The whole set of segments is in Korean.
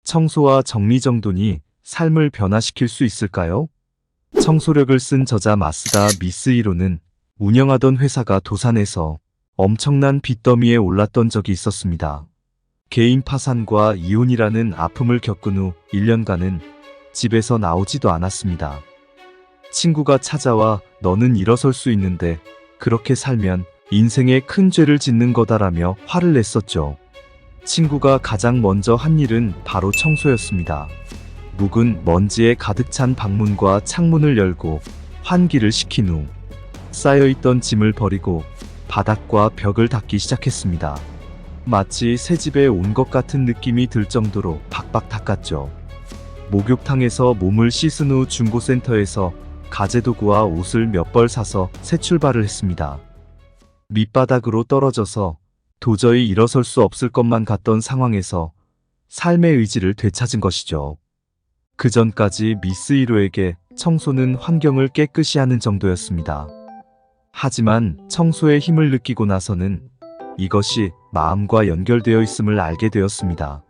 청소와 정리정돈이 삶을 변화시킬 수 있을까요? 청소력을 쓴 저자 마쓰다 미쓰히로는 운영하던 회사가 도산해서 엄청난 빚더미에 올랐던 적이 있었습니다. 개인 파산과 이혼이라는 아픔을 겪은 후 1년간은 집에서 나오지도 않았습니다. 친구가 찾아와 너는 일어설 수 있는데 그렇게 살면 인생에 큰 죄를 짓는 거다라며 화를 냈었죠. 친구가 가장 먼저 한 일은 바로 청소였습니다. 묵은 먼지에 가득 찬 방문과 창문을 열고 환기를 시킨 후 쌓여있던 짐을 버리고 바닥과 벽을 닦기 시작했습니다. 마치 새 집에 온 것 같은 느낌이 들 정도로 박박 닦았죠. 목욕탕에서 몸을 씻은 후 중고센터에서 가재도구와 옷을 몇 벌 사서 새 출발을 했습니다. 밑바닥으로 떨어져서 도저히 일어설 수 없을 것만 같던 상황에서 삶의 의지를 되찾은 것이죠. 그 전까지 미쓰히로에게 청소는 환경을 깨끗이 하는 정도였습니다. 하지만 청소의 힘을 느끼고 나서는 이것이 마음과 연결되어 있음을 알게 되었습니다.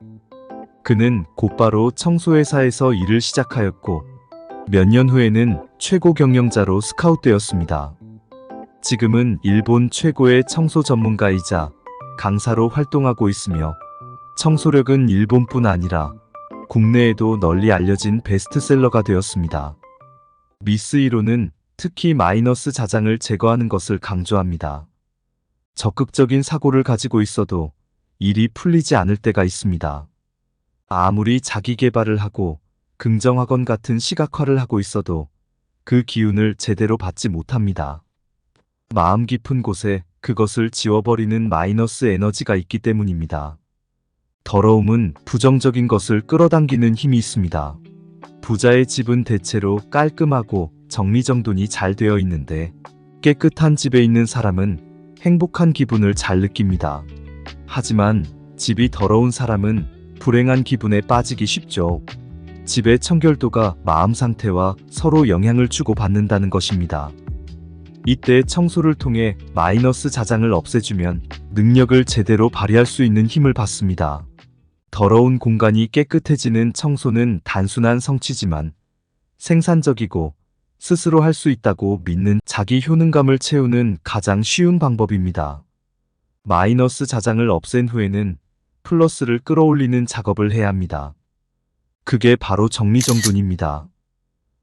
그는 곧바로 청소회사에서 일을 시작하였고 몇 년 후에는 최고 경영자로 스카웃되었습니다. 지금은 일본 최고의 청소 전문가이자 강사로 활동하고 있으며 청소력은 일본뿐 아니라 국내에도 널리 알려진 베스트셀러가 되었습니다. 미쓰히로는 특히 마이너스 자장을 제거하는 것을 강조합니다. 적극적인 사고를 가지고 있어도 일이 풀리지 않을 때가 있습니다. 아무리 자기 개발을 하고 긍정학원 같은 시각화를 하고 있어도 그 기운을 제대로 받지 못합니다. 마음 깊은 곳에 그것을 지워버리는 마이너스 에너지가 있기 때문입니다. 더러움은 부정적인 것을 끌어당기는 힘이 있습니다. 부자의 집은 대체로 깔끔하고 정리정돈이 잘 되어 있는데 깨끗한 집에 있는 사람은 행복한 기분을 잘 느낍니다. 하지만 집이 더러운 사람은 불행한 기분에 빠지기 쉽죠. 집의 청결도가 마음 상태와 서로 영향을 주고받는다는 것입니다. 이때 청소를 통해 마이너스 자장을 없애주면 능력을 제대로 발휘할 수 있는 힘을 받습니다. 더러운 공간이 깨끗해지는 청소는 단순한 성취지만 생산적이고 스스로 할 수 있다고 믿는 자기 효능감을 채우는 가장 쉬운 방법입니다. 마이너스 자장을 없앤 후에는 플러스를 끌어올리는 작업을 해야 합니다. 그게 바로 정리정돈입니다.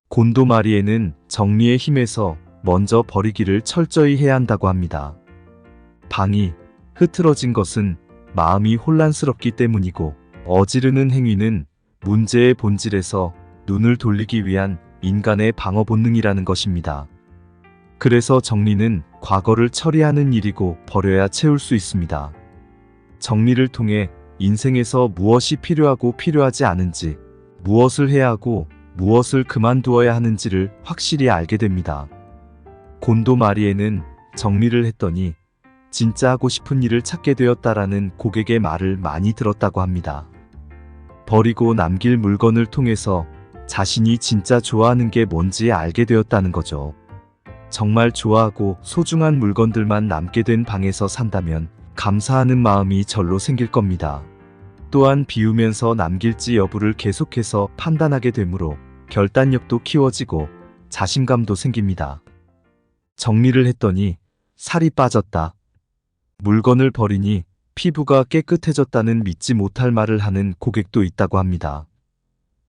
곤도 마리에는 정리의 힘에서 먼저 버리기를 철저히 해야 한다고 합니다. 방이 흐트러진 것은 마음이 혼란스럽기 때문이고 어지르는 행위는 문제의 본질에서 눈을 돌리기 위한 인간의 방어 본능이라는 것입니다. 그래서 정리는 과거를 처리하는 일이고 버려야 채울 수 있습니다. 정리를 통해 인생에서 무엇이 필요하고 필요하지 않은지, 무엇을 해야 하고 무엇을 그만두어야 하는지를 확실히 알게 됩니다. 곤도 마리에는 정리를 했더니 진짜 하고 싶은 일을 찾게 되었다라는 고객의 말을 많이 들었다고 합니다. 버리고 남길 물건을 통해서 자신이 진짜 좋아하는 게 뭔지 알게 되었다는 거죠. 정말 좋아하고 소중한 물건들만 남게 된 방에서 산다면 감사하는 마음이 절로 생길 겁니다. 또한 비우면서 남길지 여부를 계속해서 판단하게 되므로 결단력도 키워지고 자신감도 생깁니다. 정리를 했더니 살이 빠졌다. 물건을 버리니 피부가 깨끗해졌다는 믿지 못할 말을 하는 고객도 있다고 합니다.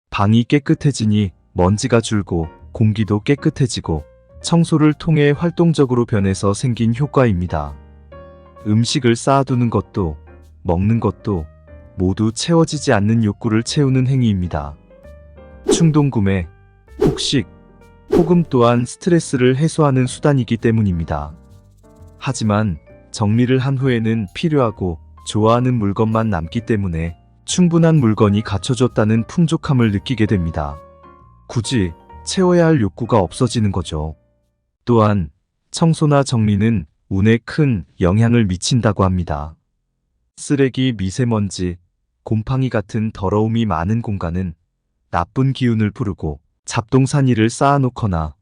방이 깨끗해지니 먼지가 줄고 공기도 깨끗해지고 청소를 통해 활동적으로 변해서 생긴 효과입니다. 음식을 쌓아두는 것도 먹는 것도 모두 채워지지 않는 욕구를 채우는 행위입니다. 충동구매, 폭식, 폭음 또한 스트레스를 해소하는 수단이기 때문입니다. 하지만 정리를 한 후에는 필요하고 좋아하는 물건만 남기 때문에 충분한 물건이 갖춰졌다는 풍족함을 느끼게 됩니다. 굳이 채워야 할 욕구가 없어지는 거죠. 또한 청소나 정리는 운에 큰 영향을 미친다고 합니다. 쓰레기, 미세먼지, 곰팡이 같은 더러움이 많은 공간은 나쁜 기운을 부르고 잡동사니를 쌓아놓거나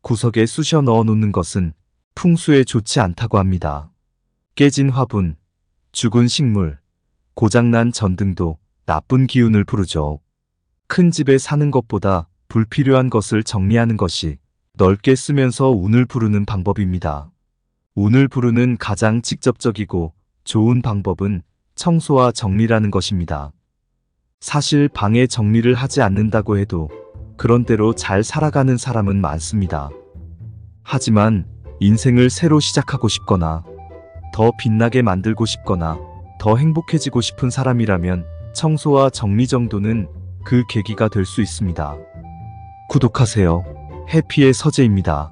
구석에 쑤셔 넣어 놓는 것은 풍수에 좋지 않다고 합니다. 깨진 화분, 죽은 식물, 고장난 전등도 나쁜 기운을 부르죠. 큰 집에 사는 것보다 불필요한 것을 정리하는 것이 넓게 쓰면서 운을 부르는 방법입니다. 운을 부르는 가장 직접적이고 좋은 방법은 청소와 정리라는 것입니다. 사실 방에 정리를 하지 않는다고 해도 그런 대로 잘 살아가는 사람은 많습니다. 하지만 인생을 새로 시작하고 싶거나 더 빛나게 만들고 싶거나 더 행복해지고 싶은 사람이라면 청소와 정리 정도는 그 계기가 될 수 있습니다. 구독하세요. 해피의 서재입니다.